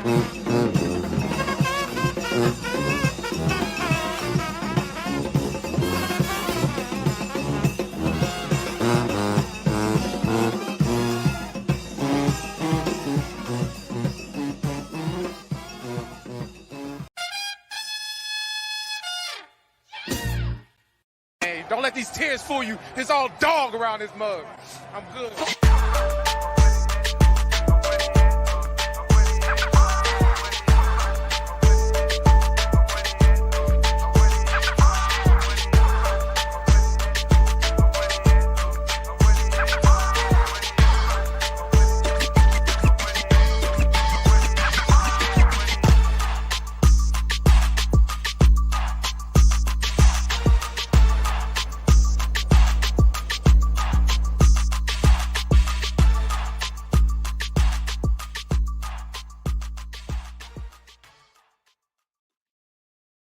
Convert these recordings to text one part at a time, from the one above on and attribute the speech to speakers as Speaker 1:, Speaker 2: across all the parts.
Speaker 1: Don't let these tears fool you. There's all dog around this mug. I'm good.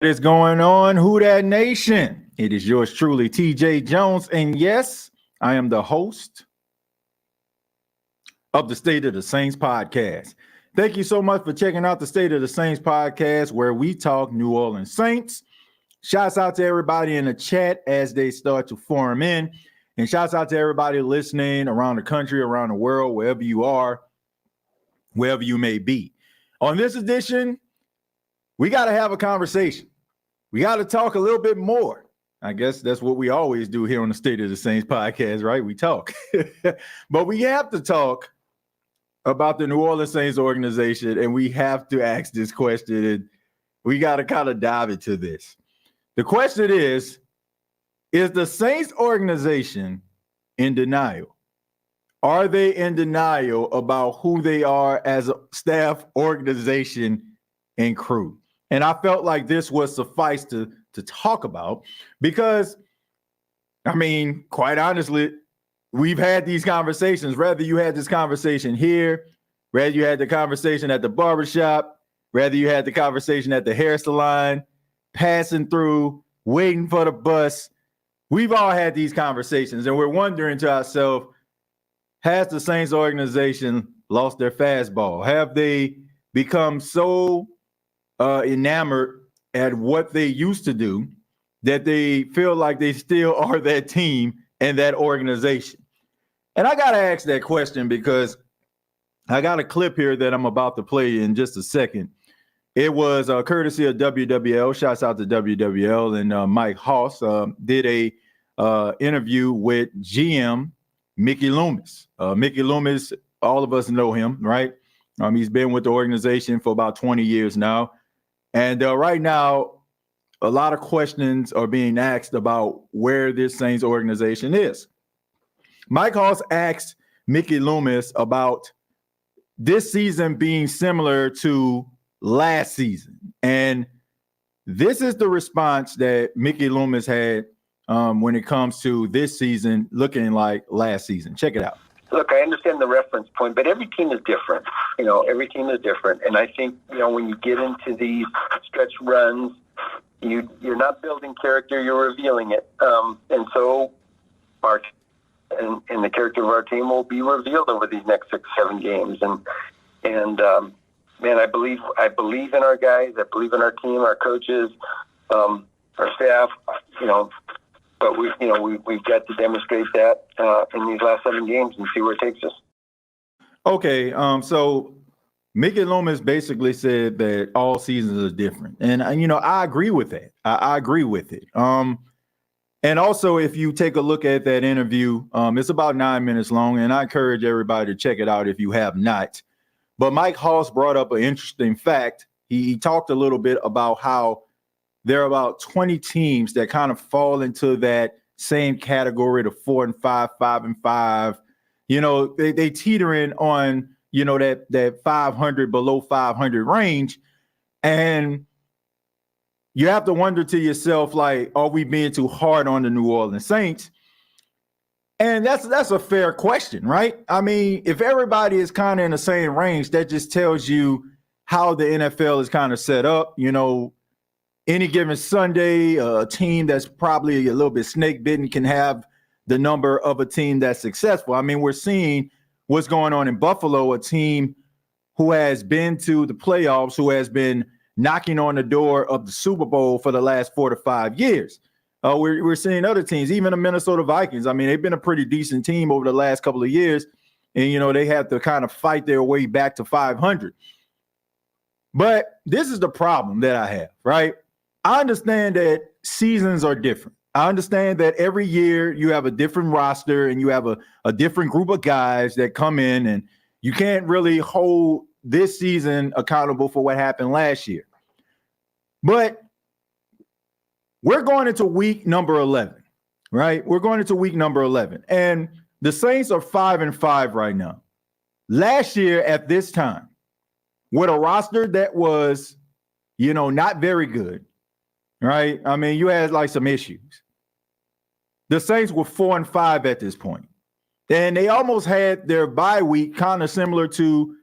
Speaker 2: What is going on, Who Dat Nation? It is yours truly, TJ Jones, and yes, I am the host of the State of the Saints podcast. Thank you so much for checking out the State of the Saints podcast, where we talk New Orleans Saints. Shouts out to everybody in the chat as they start to form in, and shouts out to everybody listening around the country, around the world, wherever you are, wherever you may be. On this edition, we got to have a conversation. We got to talk a little bit more. I guess that's what we always do here on the State of the Saints podcast, right? We talk. But we have to talk about the New Orleans Saints organization, and we have to ask this question, and we got to kind of dive into this. The question is the Saints organization in denial? Are they in denial about who they are as a staff, organization, and crew? And I felt like this would suffice to talk about because, I mean, quite honestly, we've had these conversations. Whether you had this conversation here, whether you had the conversation at the barbershop, whether you had the conversation at the hair salon, passing through, waiting for the bus, we've all had these conversations, and we're wondering to ourselves, has the Saints organization lost their fastball? Have they become so enamored at what they used to do that they feel like they still are that team and that organization? And I got to ask that question because I got a clip here that I'm about to play in just a second. It was courtesy of WWL. Shouts out to WWL, and Mike Hoss did a interview with GM Mickey Loomis. Mickey Loomis, all of us know him, right? He's been with the organization for about 20 years now. And right now, a lot of questions are being asked about where this Saints organization is. Mike Hoss asked Mickey Loomis about this season being similar to last season. And this is the response that Mickey Loomis had when it comes to this season looking like last season. Check it out.
Speaker 3: Look, I understand the reference point, but every team is different. Every team is different. And I think, when you get into these stretch runs, you're not building character, you're revealing it. And so and the character of our team will be revealed over these next 6-7 games. And man, I believe in our guys. I believe in our team, our coaches, our staff, but we've got to demonstrate that in these last 7 games and see where it takes us. Okay,
Speaker 2: so Mickey Loomis basically said that all seasons are different, and I agree with that. I agree with it. And also, if you take a look at that interview, it's about 9 minutes long, and I encourage everybody to check it out if you have not. But Mike Hoss brought up an interesting fact. He talked a little bit about how there are about 20 teams that kind of fall into that same category, the 4 and 5, 5 and 5. They teetering on, that 500 below 500 range. And you have to wonder to yourself, like, are we being too hard on the New Orleans Saints? And that's a fair question, right? I mean, if everybody is kind of in the same range, that just tells you how the NFL is kind of set up. Any given Sunday, a team that's probably a little bit snake bitten can have the number of a team that's successful. I mean, we're seeing what's going on in Buffalo, a team who has been to the playoffs, who has been knocking on the door of the Super Bowl for the last 4 to 5 years. We're seeing other teams, even the Minnesota Vikings. I mean, they've been a pretty decent team over the last couple of years, and, they have to kind of fight their way back to 500. But this is the problem that I have, right? I understand that seasons are different. I understand that every year you have a different roster and you have a different group of guys that come in, and you can't really hold this season accountable for what happened last year. But we're going into week number 11, right? We're going into week number 11, and the Saints are 5-5 right now. Last year at this time, with a roster that was, not very good, right? I mean, you had like some issues. The Saints were 4-5 at this point, and they almost had their bye week kind of similar to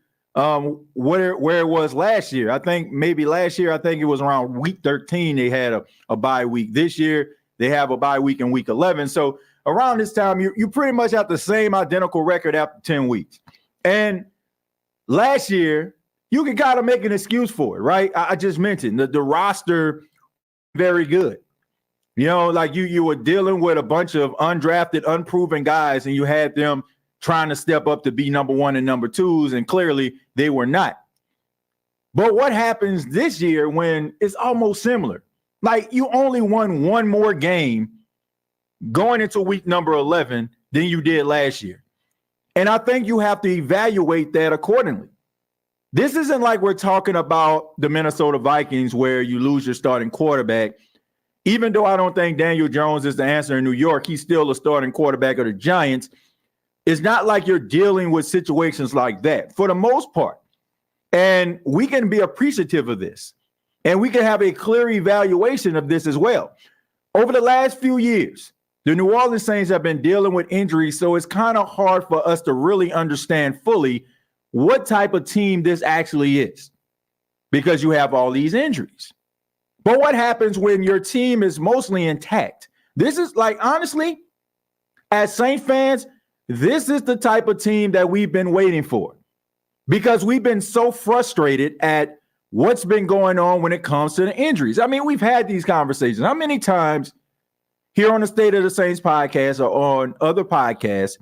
Speaker 2: where it was last year. I think maybe last year, it was around week 13 they had a bye week. This year they have a bye week in week 11. So around this time, you pretty much have the same identical record after 10 weeks. And last year, you can kind of make an excuse for it, right? I just mentioned the roster very good. Like you were dealing with a bunch of undrafted, unproven guys, and you had them trying to step up to be number one and number twos, and clearly they were not. But what happens this year when it's almost similar? Like you only won one more game going into week number 11 than you did last year. And I think you have to evaluate that accordingly. This isn't like we're talking about the Minnesota Vikings where you lose your starting quarterback. Even though I don't think Daniel Jones is the answer in New York, he's still a starting quarterback of the Giants. It's not like you're dealing with situations like that for the most part. And we can be appreciative of this. And we can have a clear evaluation of this as well. Over the last few years, the New Orleans Saints have been dealing with injuries, so it's kind of hard for us to really understand fully what type of team this actually is because you have all these injuries. But what happens when your team is mostly intact? This is like, honestly, as Saint fans, this is the type of team that we've been waiting for because we've been so frustrated at what's been going on when it comes to the injuries. I mean, we've had these conversations. How many times here on the State of the Saints podcast or on other podcasts,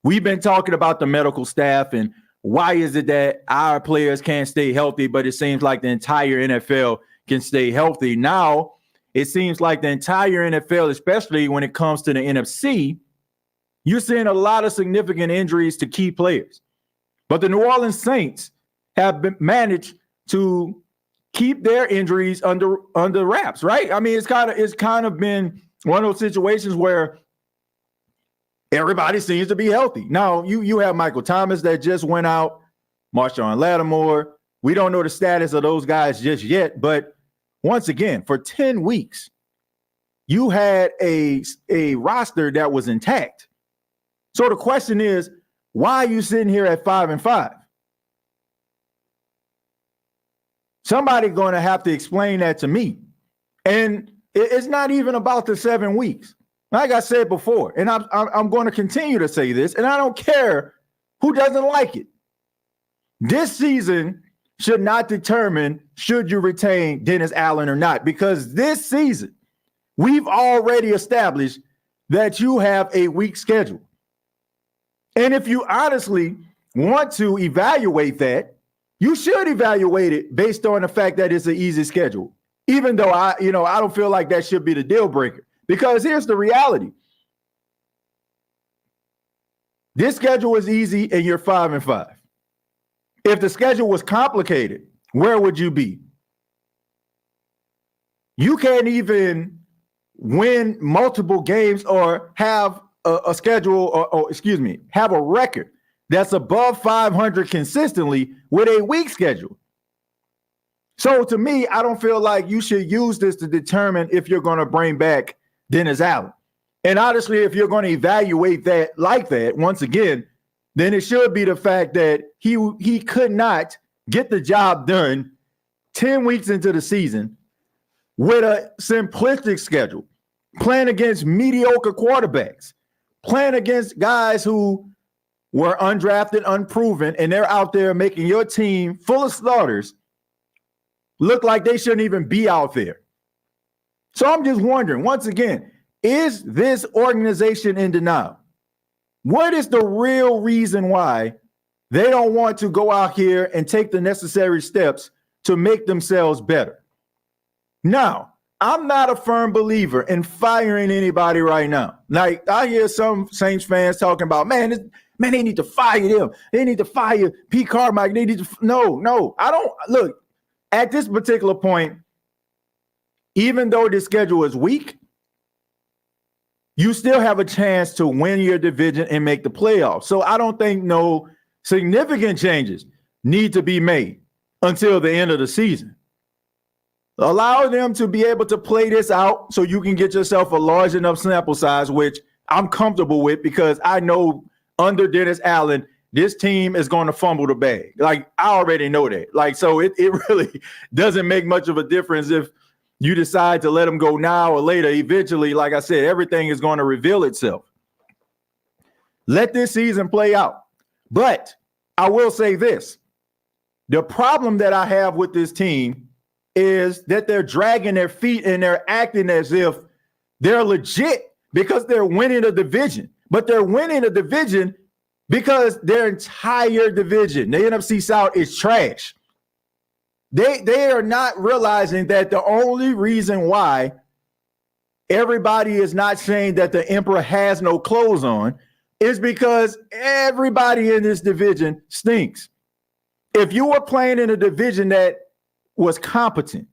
Speaker 2: we've been talking about the medical staff and why is it that our players can't stay healthy, but it seems like the entire NFL can stay healthy. Now, it seems like the entire NFL, especially when it comes to the NFC, you're seeing a lot of significant injuries to key players. But the New Orleans Saints have managed to keep their injuries under wraps, right? I mean, it's kind of been one of those situations where everybody seems to be healthy. Now, you have Michael Thomas that just went out, Marshawn Lattimore. We don't know the status of those guys just yet, but once again, for 10 weeks, you had a roster that was intact. So the question is, why are you sitting here at 5-5? Somebody's going to have to explain that to me. And it's not even about the 7 weeks. Like I said before, and I'm going to continue to say this, and I don't care who doesn't like it. This season should not determine should you retain Dennis Allen or not, because this season, we've already established that you have a weak schedule. And if you honestly want to evaluate that, you should evaluate it based on the fact that it's an easy schedule, even though I don't feel like that should be the deal breaker. Because here's the reality. This schedule is easy and you're 5-5. If the schedule was complicated, where would you be? You can't even win multiple games or have a schedule or have a record that's above 500 consistently with a weak schedule. So to me, I don't feel like you should use this to determine if you're going to bring back Dennis Allen. And honestly, if you're going to evaluate that like that, once again, then it should be the fact that he could not get the job done 10 weeks into the season with a simplistic schedule, playing against mediocre quarterbacks, playing against guys who were undrafted, unproven, and they're out there making your team full of starters look like they shouldn't even be out there. So I'm just wondering, once again, is this organization in denial? What is the real reason why they don't want to go out here and take the necessary steps to make themselves better? Now, I'm not a firm believer in firing anybody right now. Like, I hear some Saints fans talking about, man, they need to fire them. They need to fire Pete Carmichael. They need to no. I don't look at this particular point. Even though the schedule is weak, you still have a chance to win your division and make the playoffs. So I don't think no significant changes need to be made until the end of the season. Allow them to be able to play this out so you can get yourself a large enough sample size, which I'm comfortable with because I know under Dennis Allen, this team is going to fumble the bag. Like, I already know that. Like, so it really doesn't make much of a difference if you decide to let them go now or later. Eventually, like I said, everything is going to reveal itself. Let this season play out. But I will say this. The problem that I have with this team is that they're dragging their feet and they're acting as if they're legit because they're winning a division. But they're winning a division because their entire division, the NFC South, is trash. They are not realizing that the only reason why everybody is not saying that the emperor has no clothes on is because everybody in this division stinks. If you were playing in a division that was competent,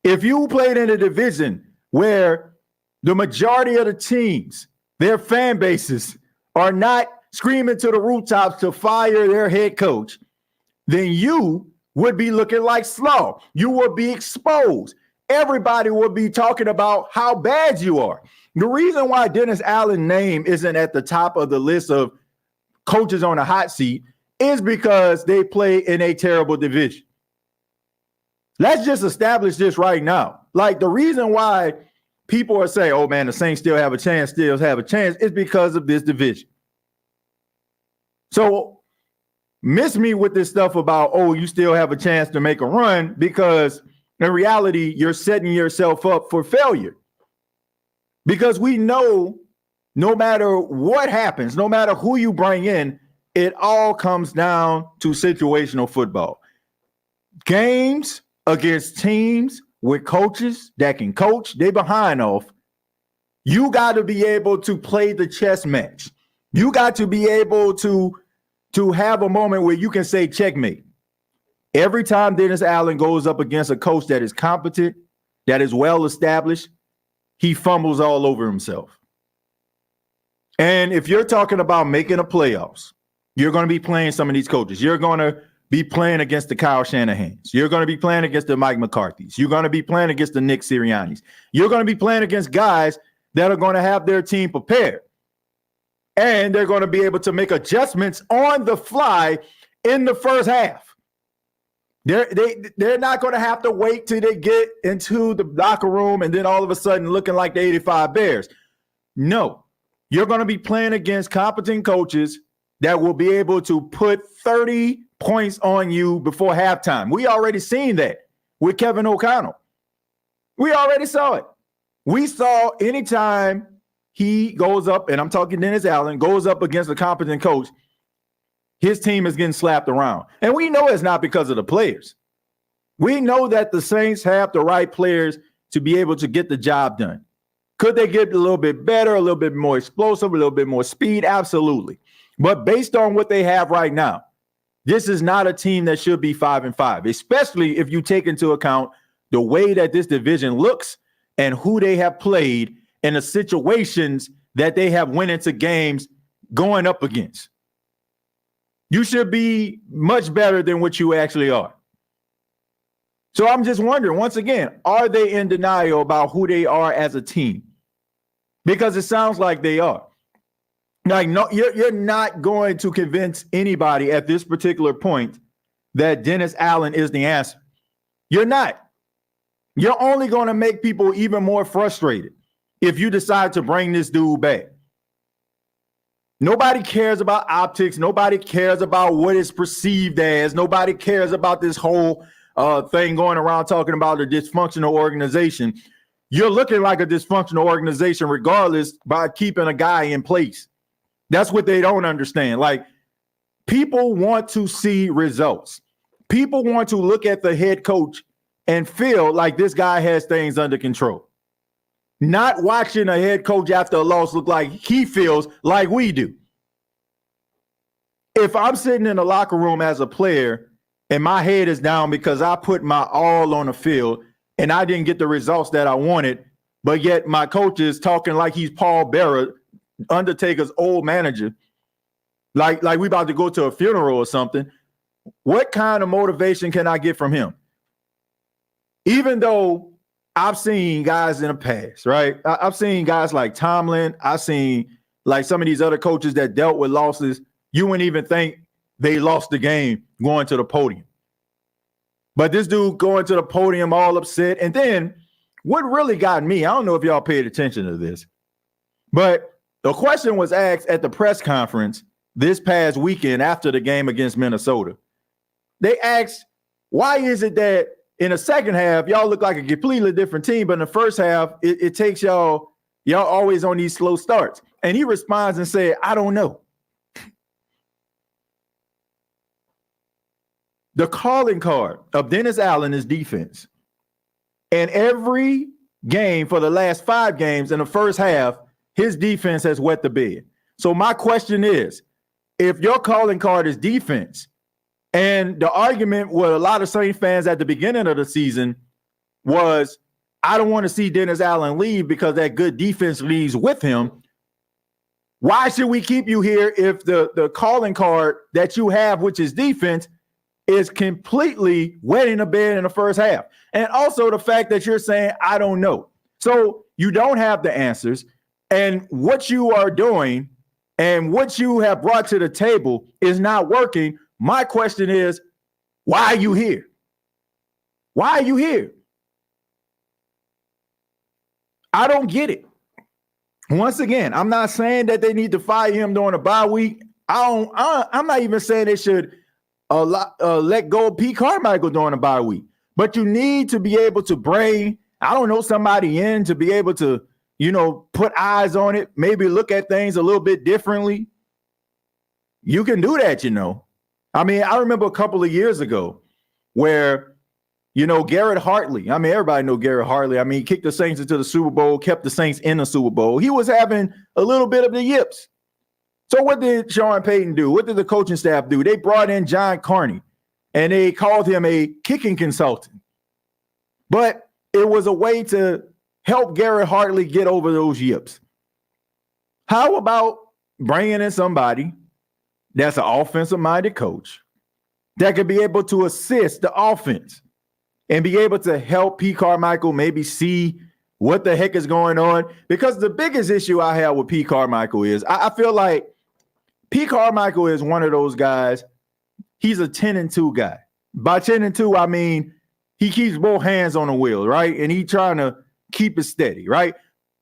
Speaker 2: if you played in a division where the majority of the teams, their fan bases are not screaming to the rooftops to fire their head coach, then you would be looking like slaw. You would be exposed. Everybody would be talking about how bad you are. The reason why Dennis Allen's name isn't at the top of the list of coaches on the hot seat is because they play in a terrible division. Let's just establish this right now. Like, the reason why people are saying, oh man, the Saints still have a chance, is because of this division. So miss me with this stuff about, oh, you still have a chance to make a run, because in reality, you're setting yourself up for failure. Because we know no matter what happens, no matter who you bring in, it all comes down to situational football. Games against teams with coaches that can coach, they behind off. You got to be able to play the chess match. You got to be able to have a moment where you can say checkmate. Every time Dennis Allen goes up against a coach that is competent, that is well established, he fumbles all over himself. And if you're talking about making the playoffs, you're going to be playing some of these coaches. You're going to be playing against the Kyle Shanahans. You're going to be playing against the Mike McCarthys. You're going to be playing against the Nick Siriannis. You're going to be playing against guys that are going to have their team prepared. And they're going to be able to make adjustments on the fly in the first half. They're not going to have to wait till they get into the locker room and then all of a sudden looking like the 85 Bears. No, you're going to be playing against competent coaches that will be able to put 30 points on you before halftime. We already seen that with Kevin O'Connell. We already saw it. We saw anytime he goes up, and I'm talking Dennis Allen, goes up against a competent coach, his team is getting slapped around. And we know it's not because of the players. We know that the Saints have the right players to be able to get the job done. Could they get a little bit better, a little bit more explosive, a little bit more speed? Absolutely. But based on what they have right now, this is not a team that should be 5-5, especially if you take into account the way that this division looks and who they have played and the situations that they have went into games going up against. You should be much better than what you actually are. So I'm just wondering, once again, are they in denial about who they are as a team? Because it sounds like they are. Like, no, you're not going to convince anybody at this particular point that Dennis Allen is the answer. You're not. You're only going to make people even more frustrated if you decide to bring this dude back. Nobody cares about optics. Nobody cares about what it's perceived as. Nobody cares about this whole thing going around talking about a dysfunctional organization. You're looking like a dysfunctional organization regardless by keeping a guy in place. That's what they don't understand. Like, people want to see results. People want to look at the head coach and feel like this guy has things under control. Not watching a head coach after a loss look like he feels like we do. If I'm sitting in the locker room as a player and my head is down because I put my all on the field and I didn't get the results that I wanted, but yet my coach is talking like he's Paul Bearer, Undertaker's old manager, like we about to go to a funeral or something, what kind of motivation can I get from him? Even though I've seen guys in the past, right? I've seen guys like Tomlin. I've seen like some of these other coaches that dealt with losses. You wouldn't even think they lost the game going to the podium. But this dude going to the podium all upset. And then what really got me, I don't know if y'all paid attention to this, but the question was asked at the press conference this past weekend after the game against Minnesota. They asked, why is it that in the second half, y'all look like a completely different team, but in the first half, it takes y'all always on these slow starts? And he responds and said, I don't know. The calling card of Dennis Allen is defense. And every game for the last 5 games in the first half, his defense has wet the bed. So my question is, if your calling card is defense, and the argument with a lot of Saints fans at the beginning of the season was, I don't want to see Dennis Allen leave because that good defense leaves with him. Why should we keep you here if the calling card that you have, which is defense, is completely wetting the bed in the first half? And also the fact that you're saying, I don't know. So you don't have the answers. And what you are doing and what you have brought to the table is not working. My question is, why are you here? Why are you here? I don't get it. Once again, I'm not saying that they need to fire him during a bye week. I'm not even saying they should let go of Pete Carmichael during a bye week. But you need to be able to bring, I don't know, somebody in to be able to, put eyes on it, maybe look at things a little bit differently. You can do that, I mean, I remember a couple of years ago where, Garrett Hartley, I mean, everybody know Garrett Hartley. I mean, he kicked the Saints into the Super Bowl, kept the Saints in the Super Bowl. He was having a little bit of the yips. So what did Sean Payton do? What did the coaching staff do? They brought in John Carney, and they called him a kicking consultant. But it was a way to help Garrett Hartley get over those yips. How about bringing in somebody that's an offensive-minded coach that could be able to assist the offense and be able to help Pete Carmichael maybe see what the heck is going on? Because the biggest issue I have with Pete Carmichael is I feel like Pete Carmichael is one of those guys, he's a 10-2 guy. By 10-2, I mean he keeps both hands on the wheel, right? And he's trying to keep it steady, right?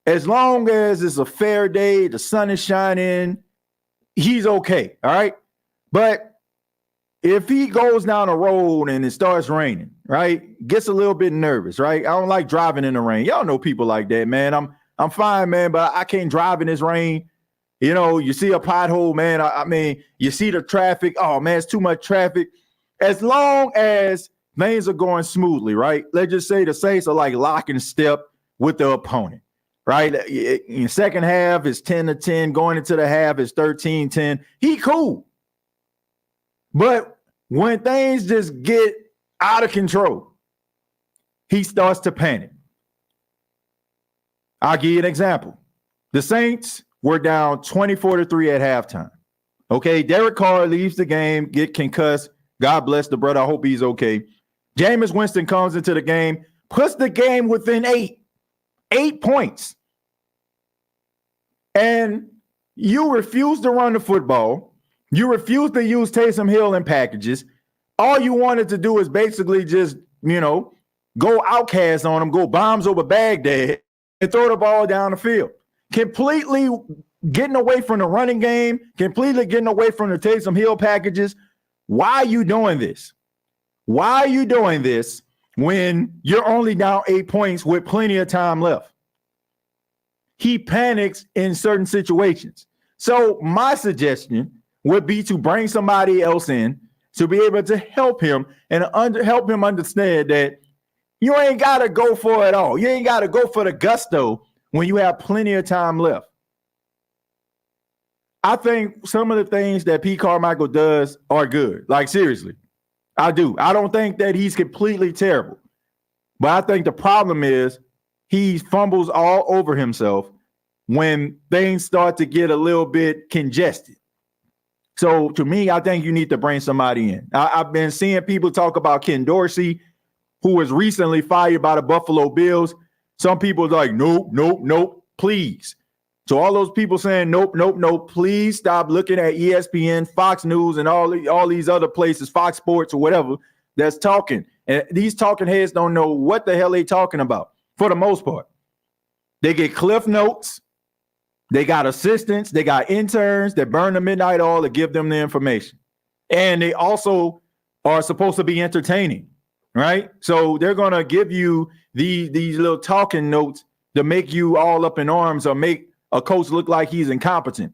Speaker 2: As long as it's a fair day, the sun is shining, he's okay, all right? But if he goes down a road and it starts raining, right, gets a little bit nervous, right? I don't like driving in the rain. Y'all know people like that, man. I'm fine, man, but I can't drive in this rain. You see a pothole, man. I mean, you see the traffic. Oh, man, it's too much traffic. As long as things are going smoothly, right? Let's just say the Saints are like lock and step with the opponent, right? In the second half, it's 10-10. Going into the half, it's 13-10. He cool. But when things just get out of control, he starts to panic. I'll give you an example. The Saints were down 24-3 at halftime. Okay, Derek Carr leaves the game, get concussed. God bless the brother. I hope he's okay. Jameis Winston comes into the game, puts the game within 8 points. And you refuse to run the football. You refuse to use Taysom Hill in packages. All you wanted to do is basically just, go outcast on him, go bombs over Baghdad, and throw the ball down the field. Completely getting away from the running game, completely getting away from the Taysom Hill packages. Why are you doing this? Why are you doing this when you're only down 8 points with plenty of time left? He panics in certain situations. So my suggestion would be to bring somebody else in to be able to help him and help him understand that you ain't got to go for it all. You ain't got to go for the gusto when you have plenty of time left. I think some of the things that Pete Carmichael does are good. Like, seriously, I do. I don't think that he's completely terrible. But I think the problem is he fumbles all over himself when things start to get a little bit congested. So to me, I think you need to bring somebody in. I've been seeing people talk about Ken Dorsey, who was recently fired by the Buffalo Bills. Some people are like, nope, please. So all those people saying, nope, please stop looking at ESPN, Fox News, and all these other places, Fox Sports or whatever, that's talking. And these talking heads don't know what the hell they talking about for the most part. They get cliff notes. They got assistants. They got interns that burn the midnight oil to give them the information. And they also are supposed to be entertaining, right? So they're going to give you these little talking notes to make you all up in arms or make a coach look like he's incompetent.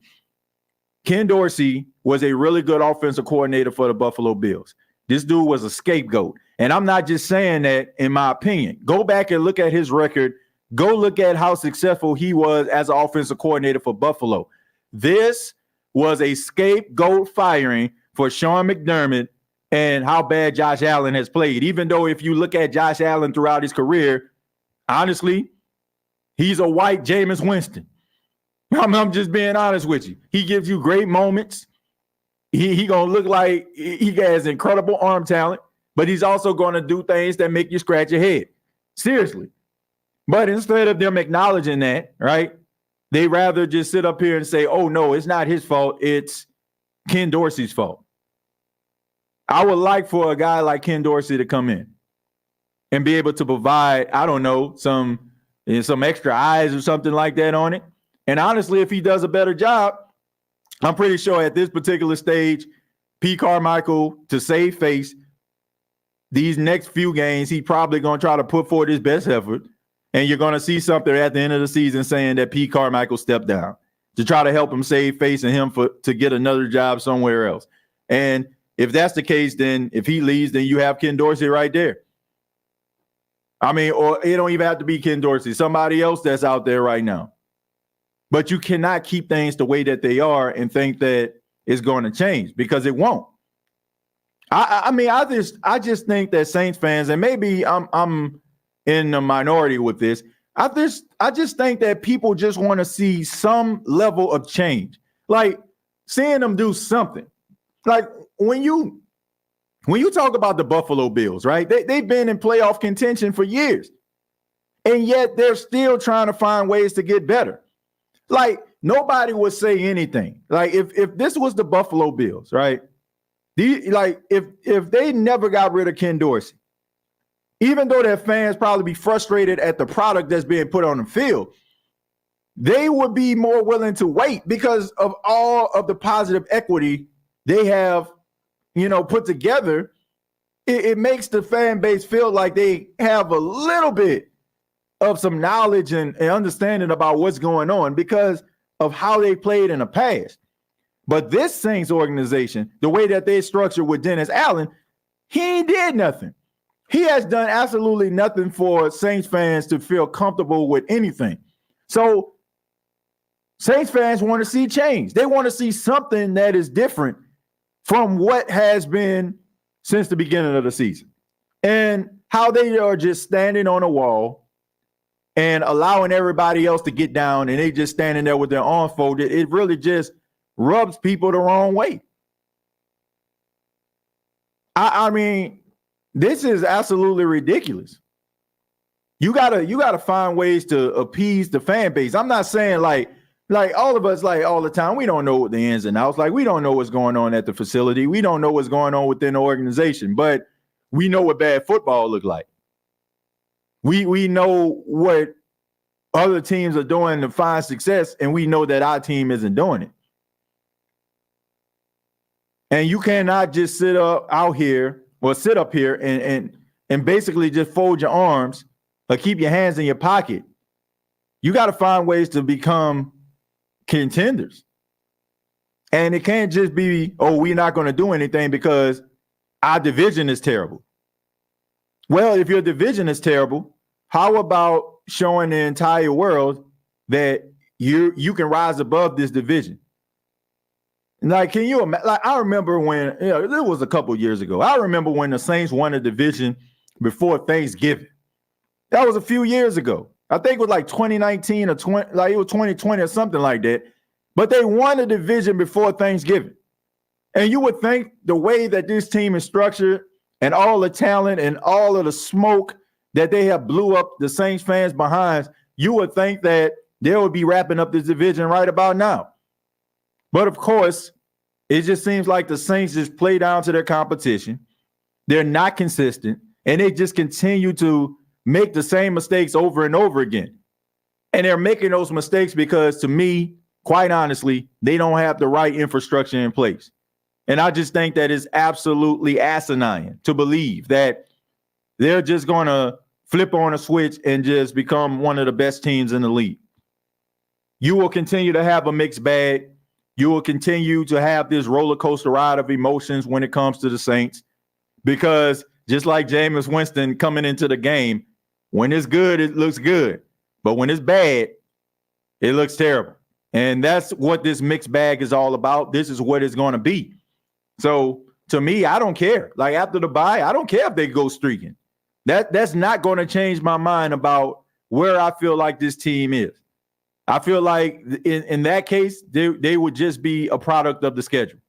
Speaker 2: Ken Dorsey was a really good offensive coordinator for the Buffalo Bills. This dude was a scapegoat. And I'm not just saying that in my opinion. Go back and look at his record. Go look at how successful he was as an offensive coordinator for Buffalo. This was a scapegoat firing for Sean McDermott and how bad Josh Allen has played. Even though if you look at Josh Allen throughout his career, honestly, he's a white Jameis Winston. I'm just being honest with you. He gives you great moments. He gonna look like he has incredible arm talent, but he's also going to do things that make you scratch your head. Seriously. But instead of them acknowledging that, right, they rather just sit up here and say, oh, no, it's not his fault. It's Ken Dorsey's fault. I would like for a guy like Ken Dorsey to come in and be able to provide, I don't know, some extra eyes or something like that on it. And honestly, if he does a better job, I'm pretty sure at this particular stage, Pete Carmichael, to save face, these next few games, he's probably going to try to put forward his best effort. And you're going to see something at the end of the season saying that Pete Carmichael stepped down to try to help him save face and him to get another job somewhere else. And if that's the case, then if he leaves, then you have Ken Dorsey right there. I mean, or it don't even have to be Ken Dorsey, somebody else that's out there right now. But you cannot keep things the way that they are and think that it's going to change, because it won't. I just think that Saints fans, and maybe I'm in the minority with this, I just think that people just want to see some level of change, like seeing them do something. Like when you talk about the Buffalo Bills, right? They've been in playoff contention for years, and yet they're still trying to find ways to get better. Like nobody would say anything. Like if this was the Buffalo Bills, right? If they never got rid of Ken Dorsey, even though their fans probably be frustrated at the product that's being put on the field, they would be more willing to wait because of all of the positive equity they have, put together. It makes the fan base feel like they have a little bit of some knowledge and understanding about what's going on because of how they played in the past. But this Saints organization, the way that they structured with Dennis Allen, he ain't did nothing. He has done absolutely nothing for Saints fans to feel comfortable with anything. So Saints fans want to see change. They want to see something that is different from what has been since the beginning of the season. And how they are just standing on a wall and allowing everybody else to get down and they just standing there with their arms folded, it really just rubs people the wrong way. I mean, this is absolutely ridiculous. You gotta find ways to appease the fan base. I'm not saying like all of us, like all the time, we don't know what the ins and outs. Like we don't know what's going on at the facility. We don't know what's going on within the organization, but we know what bad football look like. We know what other teams are doing to find success, and we know that our team isn't doing it. And you cannot just sit up here and basically just fold your arms or keep your hands in your pocket. You got to find ways to become contenders. And it can't just be, oh, we're not going to do anything because our division is terrible. Well, if your division is terrible, how about showing the entire world that you can rise above this division? Like, can you imagine? Like, I remember when, it was a couple years ago. I remember when the Saints won a division before Thanksgiving. That was a few years ago. I think it was like 2019 or 2020 or something like that. But they won a division before Thanksgiving. And you would think the way that this team is structured and all the talent and all of the smoke that they have blew up the Saints fans behind, you would think that they would be wrapping up this division right about now. But of course, it just seems like the Saints just play down to their competition. They're not consistent, and they just continue to make the same mistakes over and over again. And they're making those mistakes because, to me, quite honestly, they don't have the right infrastructure in place. And I just think that it's absolutely asinine to believe that they're just going to flip on a switch and just become one of the best teams in the league. You will continue to have a mixed bag. You will continue to have this roller coaster ride of emotions when it comes to the Saints, because just like Jameis Winston coming into the game, when it's good, it looks good. But when it's bad, it looks terrible. And that's what this mixed bag is all about. This is what it's going to be. So to me, I don't care. Like, after the bye, I don't care if they go streaking. That's not going to change my mind about where I feel like this team is. I feel like in that case, they would just be a product of the schedule.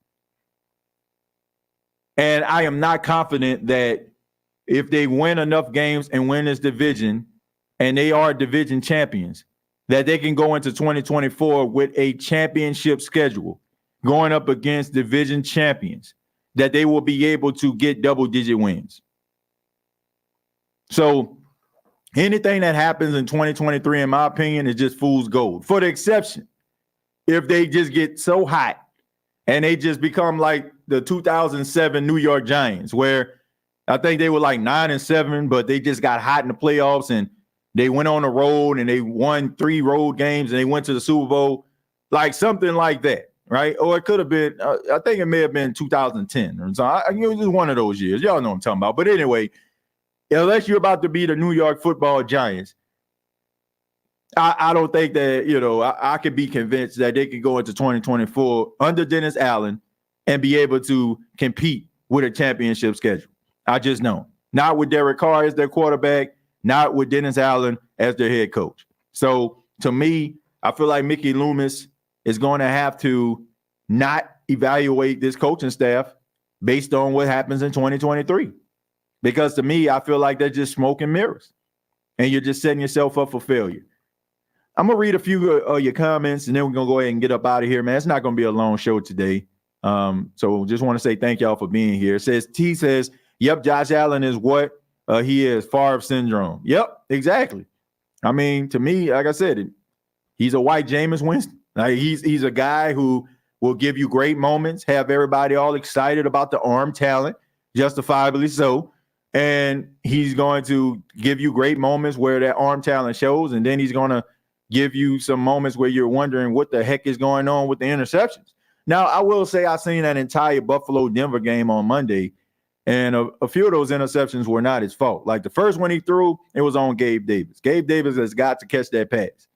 Speaker 2: And I am not confident that if they win enough games and win this division, and they are division champions, that they can go into 2024 with a championship schedule going up against division champions, that they will be able to get double-digit wins. So anything that happens in 2023, in my opinion, is just fool's gold. For the exception, if they just get so hot and they just become like the 2007 New York Giants, where I think they were like 9-7, but they just got hot in the playoffs and they went on the road and they won 3 road games and they went to the Super Bowl, like something like that, right? Or it could have been, I think it may have been 2010 or something. It was one of those years. Y'all know what I'm talking about. But anyway, unless you're about to be the New York Football Giants, I don't think that, I could be convinced that they could go into 2024 under Dennis Allen and be able to compete with a championship schedule. I just know. Not with Derek Carr as their quarterback, not with Dennis Allen as their head coach. So to me, I feel like Mickey Loomis is going to have to not evaluate this coaching staff based on what happens in 2023. Because to me, I feel like they're just smoke and mirrors. And you're just setting yourself up for failure. I'm going to read a few of your comments, and then we're going to go ahead and get up out of here, man. It's not going to be a long show today. So just want to say thank y'all for being here. T says, yep, Josh Allen is what he is, Favre syndrome. Yep, exactly. I mean, to me, like I said, he's a white Jameis Winston. Like, he's a guy who will give you great moments, have everybody all excited about the arm talent, justifiably so. And he's going to give you great moments where that arm talent shows, and then he's going to give you some moments where you're wondering what the heck is going on with the interceptions. Now, I will say I seen that entire Buffalo-Denver game on Monday, and a few of those interceptions were not his fault. Like the first one he threw, it was on Gabe Davis. Gabe Davis has got to catch that pass.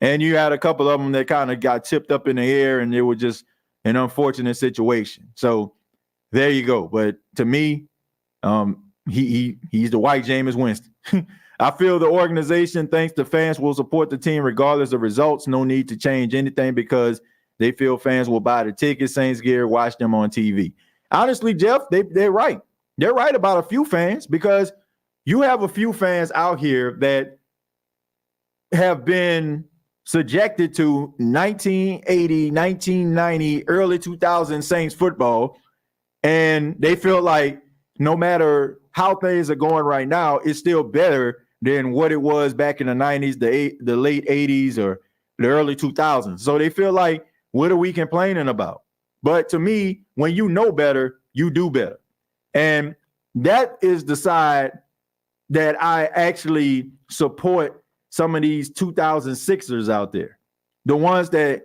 Speaker 2: And you had a couple of them that kind of got tipped up in the air, and it was just an unfortunate situation. So there you go. But to me, he's the white Jameis Winston. I feel the organization thinks the fans will support the team regardless of results. No need to change anything because they feel fans will buy the tickets, Saints gear, watch them on TV. Honestly, Jeff, they're right. They're right about a few fans, because you have a few fans out here that have been subjected to 1980, 1990, early 2000 Saints football, and they feel like no matter how things are going right now, it's still better than what it was back in the 90s, the late 80s, or the early 2000s. So they feel like, what are we complaining about? But to me, when you know better, you do better. And that is the side that I actually support some of these 2006ers out there. The ones that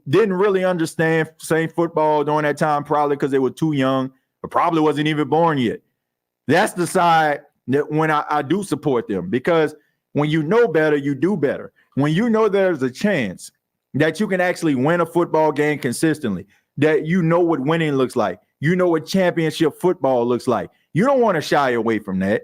Speaker 2: didn't really understand same football during that time, probably because they were too young or probably wasn't even born yet. That's the side that when I do support them, because when you know better, you do better. When you know there's a chance that you can actually win a football game consistently, that you know what winning looks like, you know what championship football looks like, you don't want to shy away from that.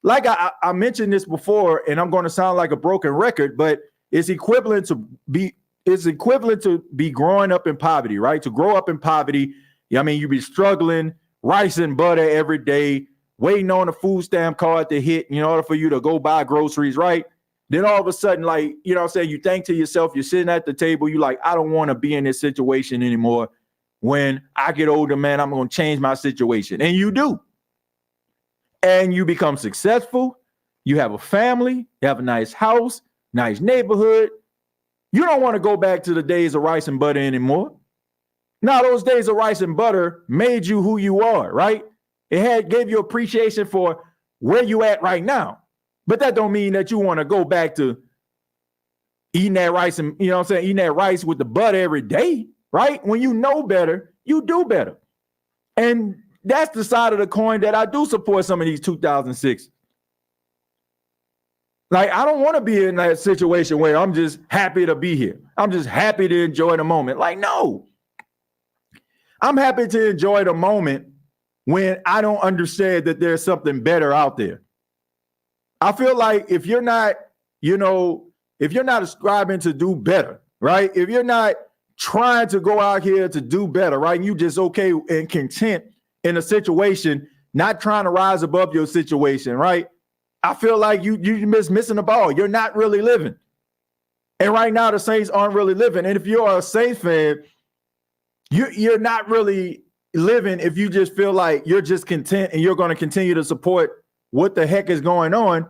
Speaker 2: Like I mentioned this before, and I'm going to sound like a broken record, but it's equivalent to be growing up in poverty, right? To grow up in poverty, I mean, you be struggling, rice and butter every day, waiting on a food stamp card to hit in order for you to go buy groceries, right? Then all of a sudden, like, you know what I'm saying, you think to yourself, you're sitting at the table, you like, I don't want to be in this situation anymore. When I get older, man, I'm going to change my situation. And you do. And you become successful. You have a family, you have a nice house, nice neighborhood. You don't want to go back to the days of rice and butter anymore. Now, those days of rice and butter made you who you are, right? It gave you appreciation for where you at right now. But that don't mean that you want to go back to eating that rice and, you know what I'm saying, eating that rice with the butter every day, right? When you know better, you do better. And that's the side of the coin that I do support some of these 2006. Like, I don't want to be in that situation where I'm just happy to be here. I'm just happy to enjoy the moment. Like, no. I'm happy to enjoy the moment when I don't understand that there's something better out there. I feel like if you're not, if you're not ascribing to do better, right? If you're not trying to go out here to do better, right? And you just okay and content in a situation, not trying to rise above your situation, right? I feel like you're missing the ball. You're not really living. And right now, the Saints aren't really living. And if you're a Saints fan, you're not really living if you just feel like you're just content and you're going to continue to support what the heck is going on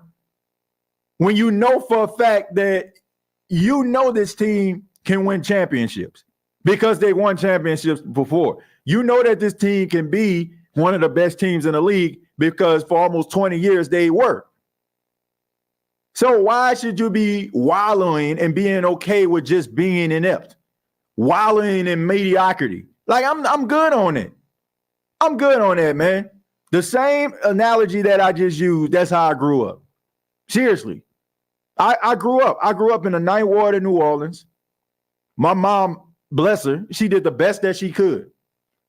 Speaker 2: when you know for a fact that you know this team can win championships because they won championships before. You know that this team can be one of the best teams in the league because for almost 20 years they were. So why should you be wallowing and being okay with just being inept, wallowing in mediocrity? Like, I'm good on it. I'm good on that, man. The same analogy that I just used, that's how I grew up. Seriously. I grew up in the Ninth Ward of New Orleans. My mom, bless her, she did the best that she could.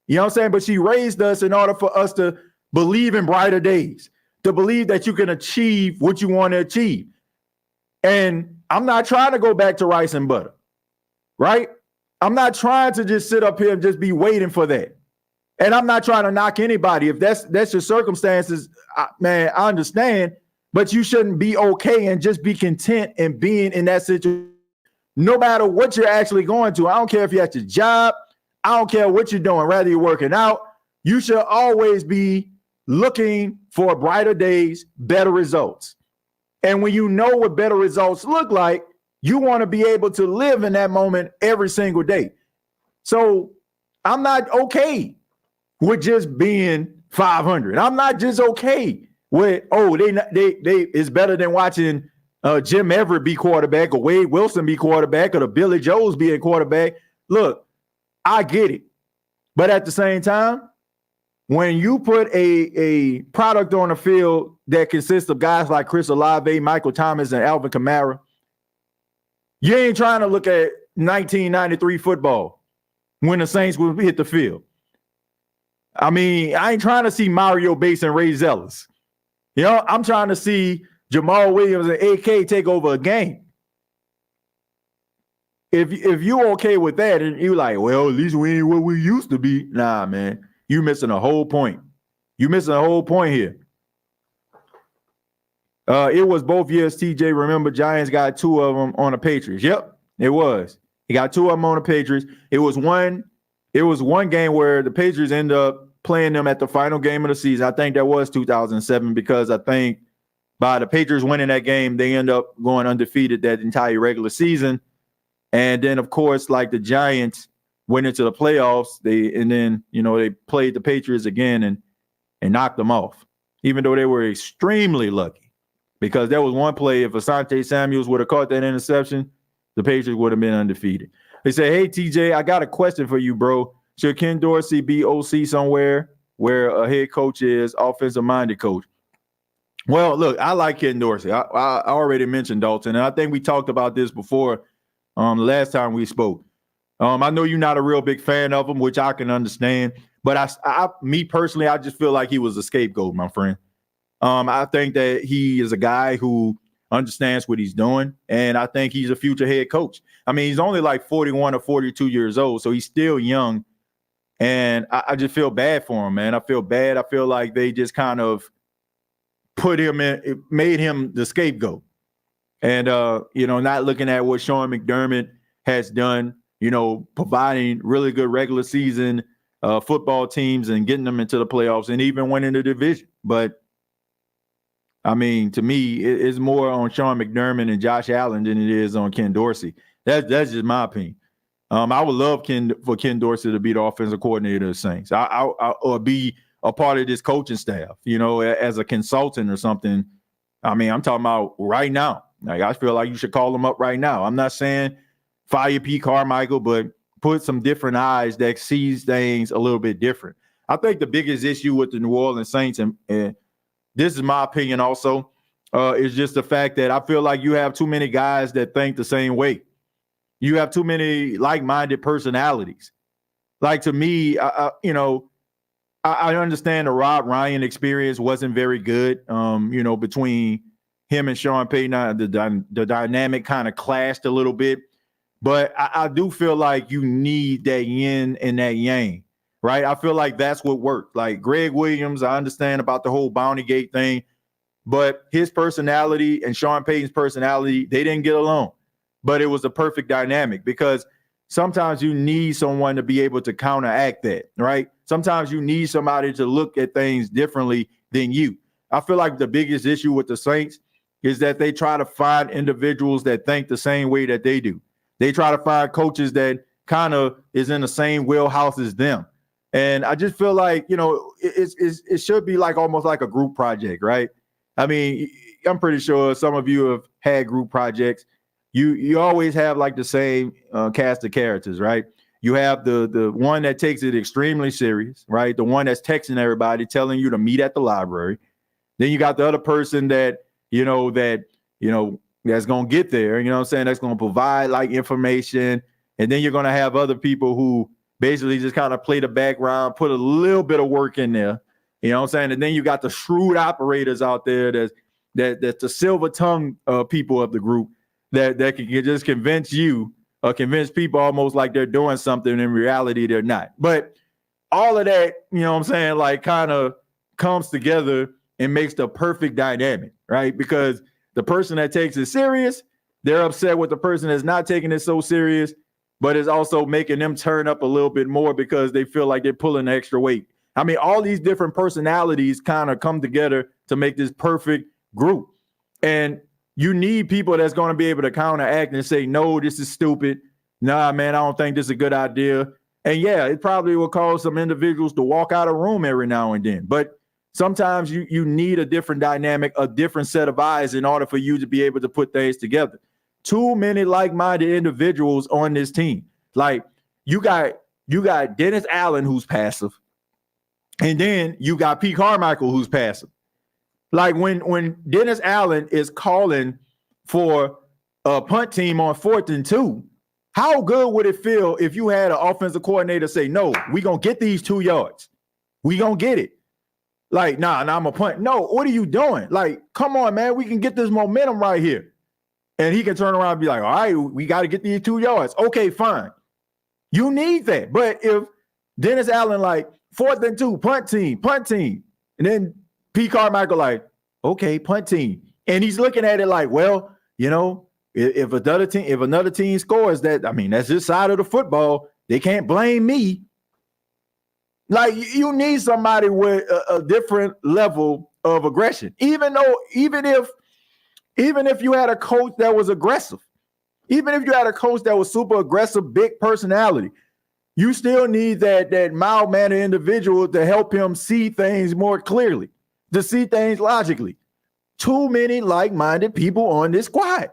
Speaker 2: You know what I'm saying? But she raised us in order for us to believe in brighter days, to believe that you can achieve what you want to achieve. And I'm not trying to go back to rice and butter, right? I'm not trying to just sit up here and just be waiting for that. And I'm not trying to knock anybody. If that's your circumstances, man, I understand. But you shouldn't be okay and just be content in being in that situation, no matter what you're actually going to. I don't care if you're at your job. I don't care what you're doing, whether you're working out. You should always be looking for brighter days, better results. And when you know what better results look like, you want to be able to live in that moment every single day. So I'm not okay with just being 500. I'm not just okay with, they it's better than watching Jim Everett be quarterback or Wade Wilson be quarterback or the Billy Joes being quarterback. Look, I get it. But at the same time, when you put a product on the field that consists of guys like Chris Olave, Michael Thomas, and Alvin Kamara, you ain't trying to look at 1993 football when the Saints will hit the field. I mean, I ain't trying to see Mario Bates and Ray Zellis. You know, I'm trying to see Jamal Williams and AK take over a game. If you're okay with that and you're like, well, at least we ain't what we used to be. Nah, man, you missing a whole point. You missing a whole point here. It was both years, TJ. Remember, Giants got two of them on the Patriots. Yep, it was. He got two of them on the Patriots. It was one game where the Patriots ended up playing them at the final game of the season. I think that was 2007 because I think by the Patriots winning that game, they end up going undefeated that entire regular season. And then, of course, like the Giants went into the playoffs, they played the Patriots again and knocked them off, even though they were extremely lucky. Because there was one play, if Asante Samuels would have caught that interception, the Patriots would have been undefeated. They say, hey, TJ, I got a question for you, bro. Should Ken Dorsey be OC somewhere where a head coach is offensive-minded coach? Well, look, I like Ken Dorsey. I already mentioned Dalton, and I think we talked about this before the last time we spoke. I know you're not a real big fan of him, which I can understand. But me personally, I just feel like he was a scapegoat, my friend. I think that he is a guy who understands what he's doing, and I think he's a future head coach. I mean, he's only like 41 or 42 years old, so he's still young, and I just feel bad for him, man. I feel bad. I feel like they just kind of made him the scapegoat, and not looking at what Sean McDermott has done, providing really good regular season football teams and getting them into the playoffs and even winning the division. But I mean, to me, it's more on Sean McDermott and Josh Allen than it is on Ken Dorsey. That's just my opinion. I would love for Ken Dorsey to be the offensive coordinator of the Saints, or be a part of this coaching staff, as a consultant or something. I mean, I'm talking about right now. Like, I feel like you should call him up right now. I'm not saying fire Pete Carmichael, but put some different eyes that sees things a little bit different. I think the biggest issue with the New Orleans Saints, and this is my opinion also, is just the fact that I feel like you have too many guys that think the same way. You have too many like-minded personalities. Like, to me, I understand the Rob Ryan experience wasn't very good, between him and Sean Payton. The dynamic kind of clashed a little bit. But I do feel like you need that yin and that yang, right? I feel like that's what worked. Like Greg Williams, I understand about the whole Bounty Gate thing, but his personality and Sean Payton's personality, they didn't get along. But it was a perfect dynamic because sometimes you need someone to be able to counteract that, right? Sometimes you need somebody to look at things differently than you. I feel like the biggest issue with the Saints is that they try to find individuals that think the same way that they do. They try to find coaches that kind of is in the same wheelhouse as them. And I just feel like, it should be like almost like a group project, right? I mean, I'm pretty sure some of you have had group projects. You always have like the same cast of characters, right? You have the one that takes it extremely serious, right? The one that's texting everybody, telling you to meet at the library. Then you got the other person that that's going to get there, that's going to provide like information. And then you're going to have other people who basically just kind of play the background, put a little bit of work in there, And then you got the shrewd operators out there that's the silver tongue people of the group that can just convince you or convince people almost like they're doing something. In reality, they're not. But all of that, like kind of comes together and makes the perfect dynamic, right? Because the person that takes it serious, they're upset with the person that's not taking it so serious, but it's also making them turn up a little bit more because they feel like they're pulling extra weight. I mean, all these different personalities kind of come together to make this perfect group. And you need people that's going to be able to counteract and say, no, this is stupid. Nah, man, I don't think this is a good idea. And yeah, it probably will cause some individuals to walk out of the room every now and then. But sometimes you need a different dynamic, a different set of eyes in order for you to be able to put things together. Too many like-minded individuals on this team. Like you got Dennis Allen, who's passive, and then you got Pete Carmichael, who's passive. Like when Dennis Allen is calling for a punt team on 4th and 2, how good would it feel if you had an offensive coordinator say, no, we're going to get these 2 yards. We're going to get it. Like, nah, I'm a punt. No, what are you doing? Like, come on, man. We can get this momentum right here. And he can turn around and be like, all right, we got to get these 2 yards. Okay, fine. You need that. But if Dennis Allen, like, 4th and 2, punt team, and then Pete Carmichael, like, okay, punt team. And he's looking at it like, well, if another team scores that, I mean, that's his side of the football. They can't blame me. Like, you need somebody with a different level of aggression. Even if you had a coach that was aggressive, even if you had a coach that was super aggressive, big personality, you still need that mild-mannered individual to help him see things more clearly, to see things logically. Too many like-minded people on this squad.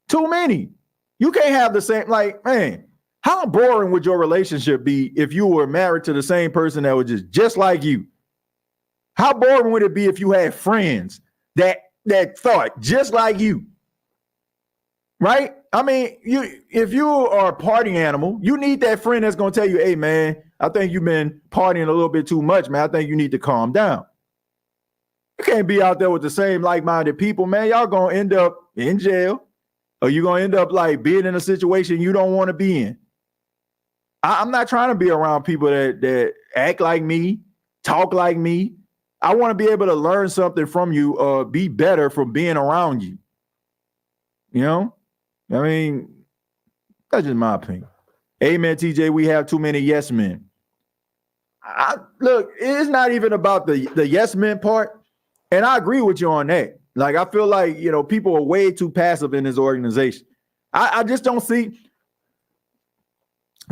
Speaker 2: Too many. You can't have the same, like, man, how boring would your relationship be if you were married to the same person that was just like you? How boring would it be if you had friends that thought just like you? Right? I mean, if you are a party animal, you need that friend that's going to tell you, hey, man, I think you've been partying a little bit too much, man. I think you need to calm down. You can't be out there with the same like-minded people, man. Y'all going to end up in jail, or you're going to end up like being in a situation you don't want to be in. I'm not trying to be around people that act like me, talk like me. I want to be able to learn something from you or be better from being around you. You know? I mean, that's just my opinion. Amen, TJ. We have too many yes men. Look, it's not even about the yes men part. And I agree with you on that. Like, I feel like, people are way too passive in this organization. I just don't see.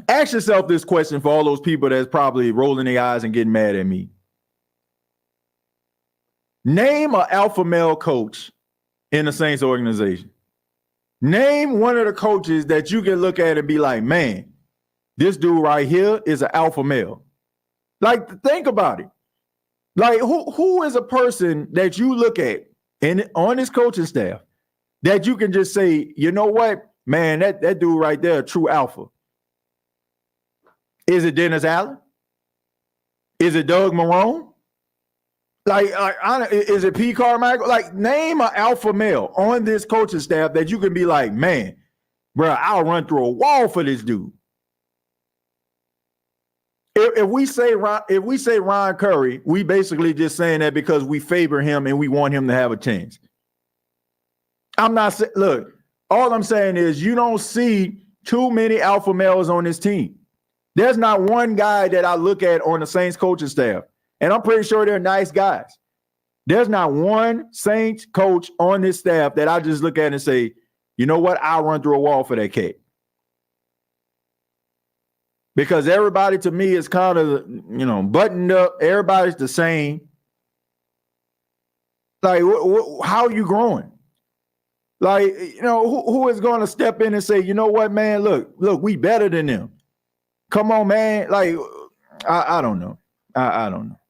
Speaker 2: Ask yourself this question for all those people that's probably rolling their eyes and getting mad at me. Name an alpha male coach in the Saints organization. Name one of the coaches that you can look at and be like, man, this dude right here is an alpha male. Like, think about it. Like, who is a person that you look at on this coaching staff that you can just say, you know what, man, that dude right there, a true alpha. Is it Dennis Allen? Is it Doug Marrone? Like, is it P. Carmichael? Like, name an alpha male on this coaching staff that you can be like, man, bro, I'll run through a wall for this dude. If we say Ron Curry, we basically just saying that because we favor him and we want him to have a chance. I'm not saying, look, all I'm saying is you don't see too many alpha males on this team. There's not one guy that I look at on the Saints coaching staff, and I'm pretty sure they're nice guys. There's not one Saints coach on this staff that I just look at and say, you know what, I'll run through a wall for that cat. Because everybody to me is kind of, buttoned up. Everybody's the same. Like, how are you growing? Like, who is going to step in and say, you know what, man, look, we better than them. Come on, man. Like, I don't know. I don't know.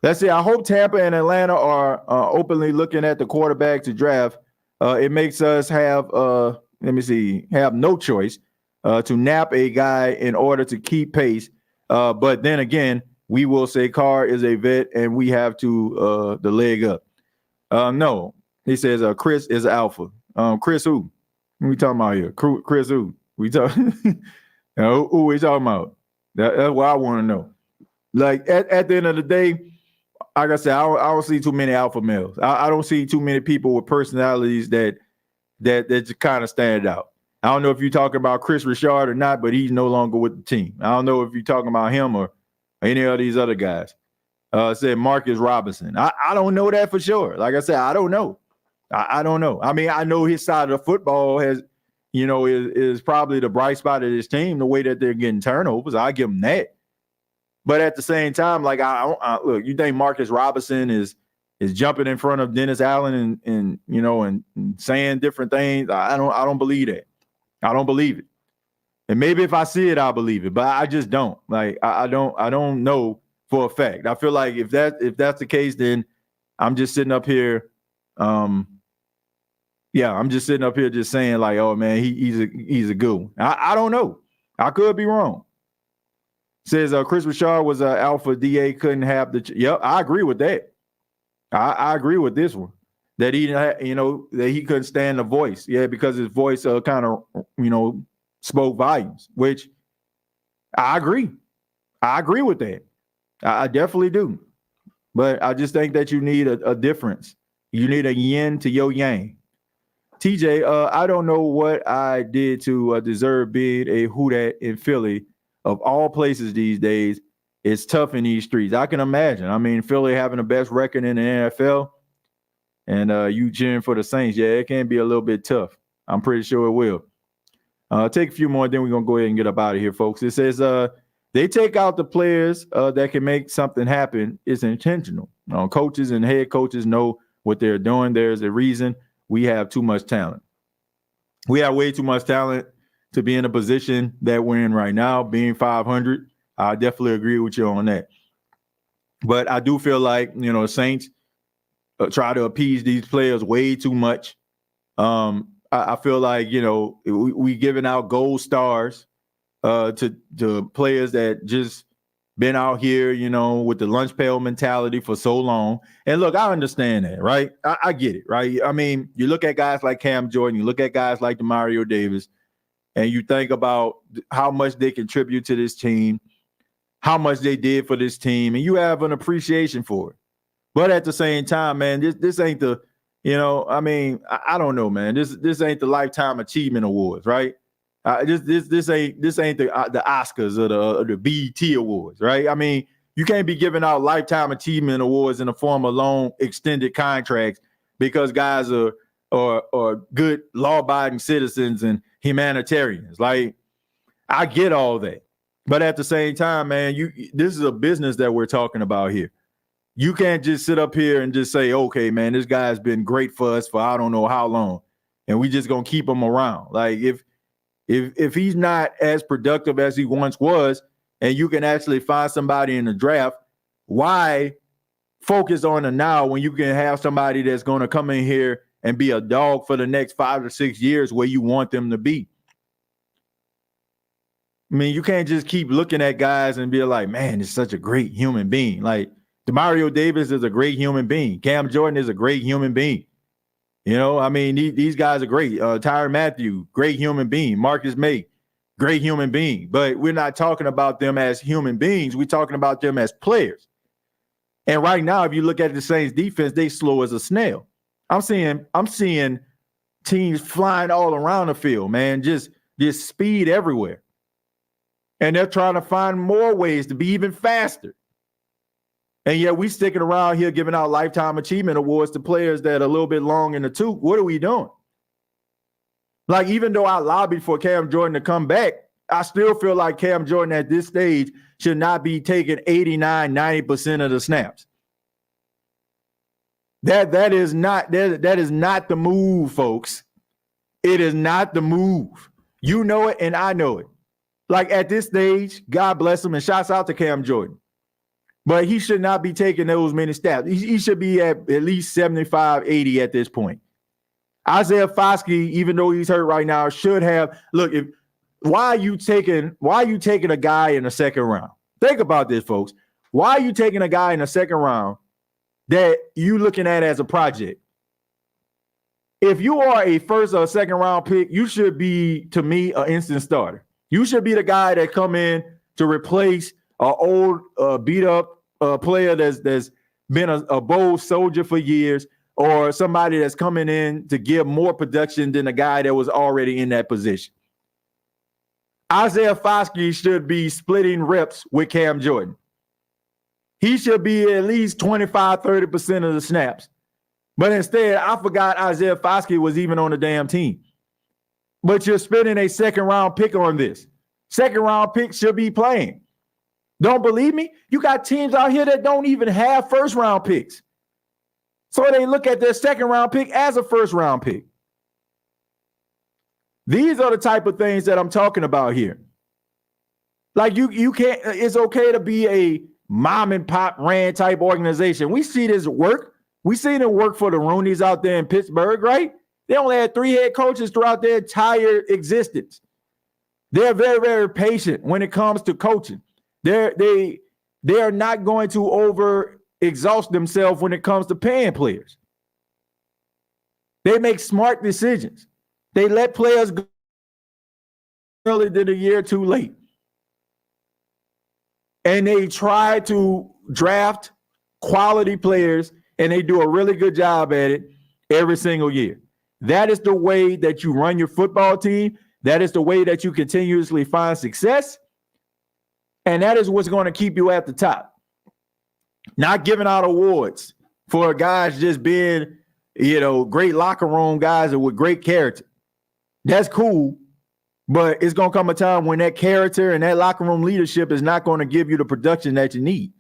Speaker 2: Let's see. I hope Tampa and Atlanta are openly looking at the quarterback to draft. It makes us have no choice to nab a guy in order to keep pace. But then again, we will say Carr is a vet and we have to the leg up. No, he says Chris is alpha. Chris who? Who we talking about here? Chris who? We talking? Who we talking about? That's what I want to know. Like at the end of the day, like I said, I don't see too many alpha males. I don't see too many people with personalities that just kind of stand out. I don't know if you're talking about Chris Richard or not, but he's no longer with the team. I don't know if you're talking about him or any of these other guys. Said Marcus Robinson. I don't know that for sure. Like I said, I don't know. I don't know. I mean, I know his side of the football has, is probably the bright spot of this team, the way that they're getting turnovers. I give them that. But at the same time, like, look, you think Marcus Robinson is jumping in front of Dennis Allen and saying different things? I don't believe that. I don't believe it. And maybe if I see it, I'll believe it. But I just don't. Like, I don't know for a fact. I feel like if that's the case, then I'm just sitting up here. I'm just sitting up here just saying like, oh man, he's a good one. I don't know. I could be wrong. Says Chris Richard was an alpha DA, couldn't have the. Yep, I agree with that. I agree with this one. That he, that he couldn't stand the voice. Yeah, because his voice kind of, spoke volumes, which I agree. I agree with that. I definitely do. But I just think that you need a difference. You need a yin to your yang. TJ, I don't know what I did to deserve being a Houdat in Philly of all places these days. it's tough in these streets. I can imagine. I mean, Philly having the best record in the NFL, and you cheering for the Saints. Yeah, it can be a little bit tough. I'm pretty sure it will. Take a few more, then we're going to go ahead and get up out of here, folks. It says they take out the players that can make something happen. It's intentional. Coaches and head coaches know what they're doing. There's a reason we have too much talent. We have way too much talent to be in a position that we're in right now, being 500. I definitely agree with you on that. But I do feel like, Saints try to appease these players way too much. I feel like, we giving out gold stars to players that just been out here, with the lunch pail mentality for so long. And look, I understand that, right? I get it, right? I mean, you look at guys like Cam Jordan, you look at guys like Demario Davis, and you think about how much they contribute to this team, how much they did for this team, and you have an appreciation for it. But at the same time, man, this ain't the, I don't know, man. This ain't the Lifetime Achievement Awards, right? This ain't the Oscars or the BET Awards, right? I mean, you can't be giving out Lifetime Achievement Awards in the form of long extended contracts because guys are good law-abiding citizens and humanitarians. Like, I get all that, but at the same time, man, this is a business that we're talking about here. You can't just sit up here and just say, okay, man, this guy's been great for us for I don't know how long, and we just gonna keep him around. Like, if he's not as productive as he once was, and you can actually find somebody in the draft, why focus on the now when you can have somebody that's going to come in here and be a dog for the next 5 or 6 years where you want them to be? I mean, you can't just keep looking at guys and be like, man, it's such a great human being. Like, Demario Davis is a great human being. Cam Jordan is a great human being. I mean, these guys are great. Tyrann Mathieu, great human being. Marcus May, great human being. But we're not talking about them as human beings. We're talking about them as players. And right now, if you look at the Saints defense, they slow as a snail. I'm seeing teams flying all around the field, man, just speed everywhere. And they're trying to find more ways to be even faster. And yet we sticking around here giving out Lifetime Achievement Awards to players that are a little bit long in the tooth. What are we doing? Like, even though I lobbied for Cam Jordan to come back, I still feel like Cam Jordan at this stage should not be taking 89, 90% of the snaps. That is not the move, folks. It is not the move. You know it, and I know it. Like, at this stage, God bless him, and shouts out to Cam Jordan. But he should not be taking those many snaps. He should be at least 75, 80 at this point. Isaiah Foskey, even though he's hurt right now, should have. Look, why are you taking a guy in the second round? Think about this, folks. Why are you taking a guy in the second round that you looking at as a project? If you are a first or second round pick, you should be, to me, an instant starter. You should be the guy that come in to replace an old beat up player that's been a bold soldier for years, or somebody that's coming in to give more production than the guy that was already in that position. Isaiah Foskey should be splitting reps with Cam Jordan. He should be at least 25, 30% of the snaps. But instead, I forgot Isaiah Foskey was even on the damn team. But you're spending a second round pick on this. Second round pick should be playing. Don't believe me? You got teams out here that don't even have first round picks. So they look at their second round pick as a first round pick. These are the type of things that I'm talking about here. Like, you can't, it's okay to be a mom and pop ran type organization. We see this work. We seen it work for the Rooneys out there in Pittsburgh, right? They only had 3 head coaches throughout their entire existence. They're very, very patient when it comes to coaching. They are not going to over exhaust themselves when it comes to paying players. They make smart decisions. They let players go early than a year too late. And they try to draft quality players, and they do a really good job at it every single year. That is the way that you run your football team. That is the way that you continuously find success. And that is what's going to keep you at the top. Not giving out awards for guys just being, great locker room guys with great character. That's cool. But it's going to come a time when that character and that locker room leadership is not going to give you the production that you need.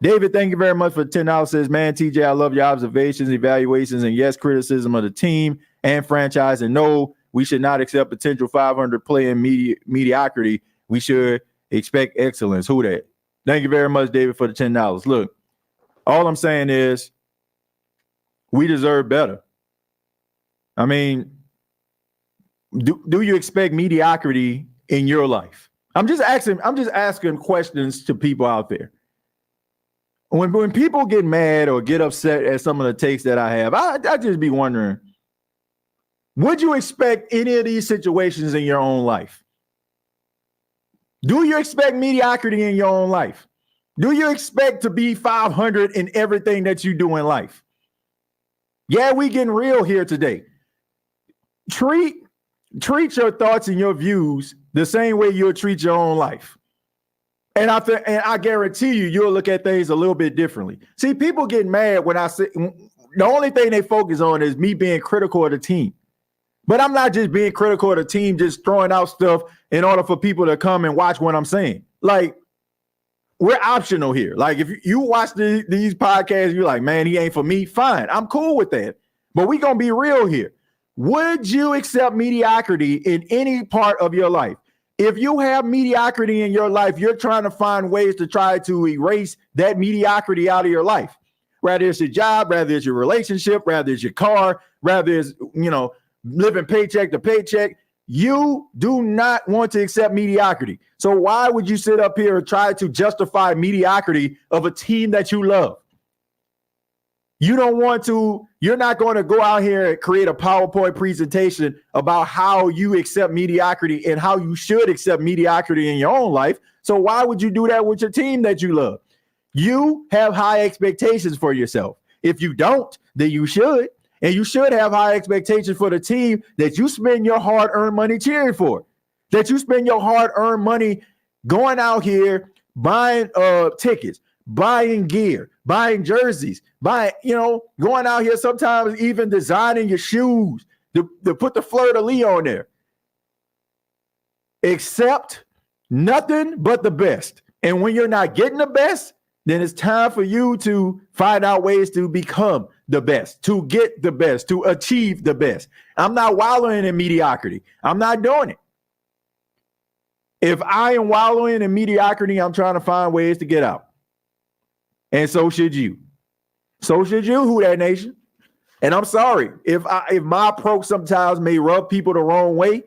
Speaker 2: David, thank you very much for $10. Says, man, TJ, I love your observations, evaluations, and yes, criticism of the team and franchise. And no, we should not accept potential 500 play in mediocrity. We should expect excellence. Who that? Thank you very much, David, for the $10. Look, all I'm saying is we deserve better. I mean, do you expect mediocrity in your life? I'm just asking questions to people out there. When people get mad or get upset at some of the takes that I have, I just be wondering, would you expect any of these situations in your own life? Do you expect mediocrity in your own life? Do you expect to be 500 in everything that you do in life? Yeah, we getting real here today. Treat your thoughts and your views the same way you'll treat your own life. And I guarantee you'll look at things a little bit differently. See, people get mad when I say the only thing they focus on is me being critical of the team. But I'm not just being critical of the team, just throwing out stuff in order for people to come and watch what I'm saying. Like, we're optional here. Like, if you watch these podcasts, you're like, man, he ain't for me. Fine, I'm cool with that. But we're going to be real here. Would you accept mediocrity in any part of your life? If you have mediocrity in your life, you're trying to find ways to try to erase that mediocrity out of your life. Whether it's your job, whether it's your relationship, whether it's your car, whether it's, living paycheck to paycheck, you do not want to accept mediocrity. So why would you sit up here and try to justify mediocrity of a team that you love? You don't want to, you're not going to go out here and create a PowerPoint presentation about how you accept mediocrity and how you should accept mediocrity in your own life. So why would you do that with your team that you love? You have high expectations for yourself. If you don't, then you should. And you should have high expectations for the team that you spend your hard-earned money cheering for, that you spend your hard-earned money going out here, buying tickets, buying gear, buying jerseys, going out here sometimes even designing your shoes to put the fleur-de-lis on there. Accept nothing but the best. And when you're not getting the best, then it's time for you to find out ways to become the best, to get the best, to achieve the best. I'm not wallowing in mediocrity. I'm not doing it. If I am wallowing in mediocrity, I'm trying to find ways to get out. And so should you. So should you, Who Dat Nation. And I'm sorry if my approach sometimes may rub people the wrong way,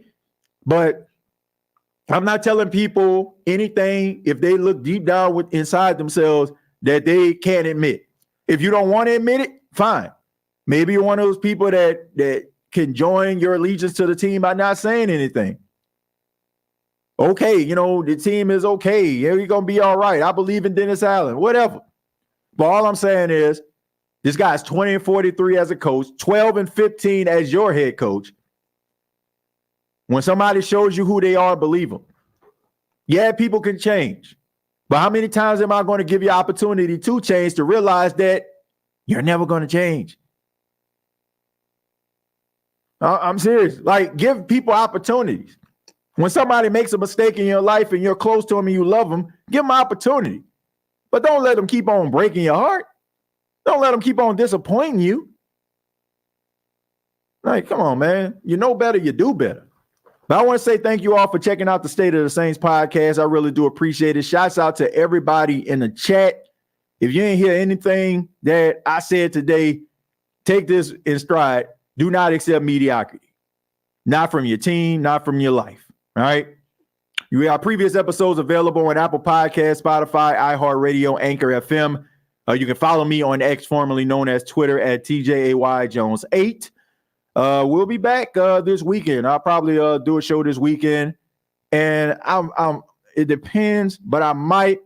Speaker 2: but I'm not telling people anything if they look deep down inside themselves that they can't admit. If you don't want to admit it, fine. Maybe you're one of those people that can join your allegiance to the team by not saying anything. Okay, the team is okay. Yeah, you're going to be all right. I believe in Dennis Allen, whatever. But all I'm saying is this guy's 20-43 as a coach, 12-15 as your head coach. When somebody shows you who they are, believe them. Yeah, people can change. But how many times am I going to give you opportunity to change to realize that you're never going to change? I'm serious. Like, give people opportunities. When somebody makes a mistake in your life and you're close to them and you love them, give them opportunity. But don't let them keep on breaking your heart. Don't let them keep on disappointing you. Like, come on, man. You know better, you do better. But I want to say thank you all for checking out the State of the Saints podcast. I really do appreciate it. Shouts out to everybody in the chat. If you didn't hear anything that I said today, take this in stride. Do not accept mediocrity. Not from your team, not from your life. All right. You have previous episodes available on Apple Podcasts, Spotify, iHeartRadio, Anchor FM. You can follow me on X, formerly known as Twitter, at TJAYJones8. We'll be back this weekend. I'll probably do a show this weekend, and it depends, but I might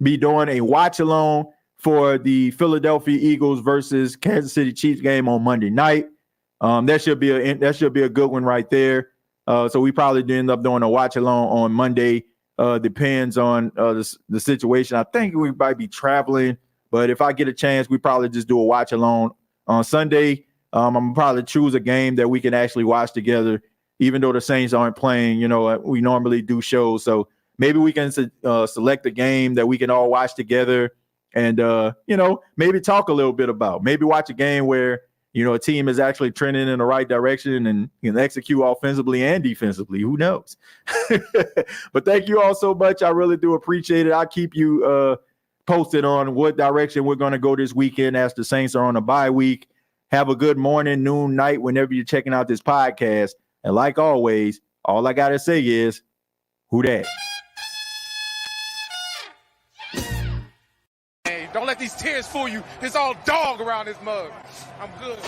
Speaker 2: be doing a watch along for the Philadelphia Eagles versus Kansas City Chiefs game on Monday night. That should be a good one right there. So we probably end up doing a watch along on Monday Depends on the situation. I think we might be traveling, but if I get a chance, we probably just do a watch along on Sunday. I'm gonna probably choose a game that we can actually watch together, even though the Saints aren't playing. You know, we normally do shows, so maybe we can select a game that we can all watch together, and you know, maybe talk a little bit about. Maybe watch a game where, you know, a team is actually trending in the right direction and can execute offensively and defensively. Who knows? But thank you all so much. I really do appreciate it. I'll keep you posted on what direction we're going to go this weekend as the Saints are on a bye week. Have a good morning, noon, night, whenever you're checking out this podcast. And like always, all I got to say is, who dat?
Speaker 1: Hey, don't let these tears fool you. There's all dog around this mug. I'm good.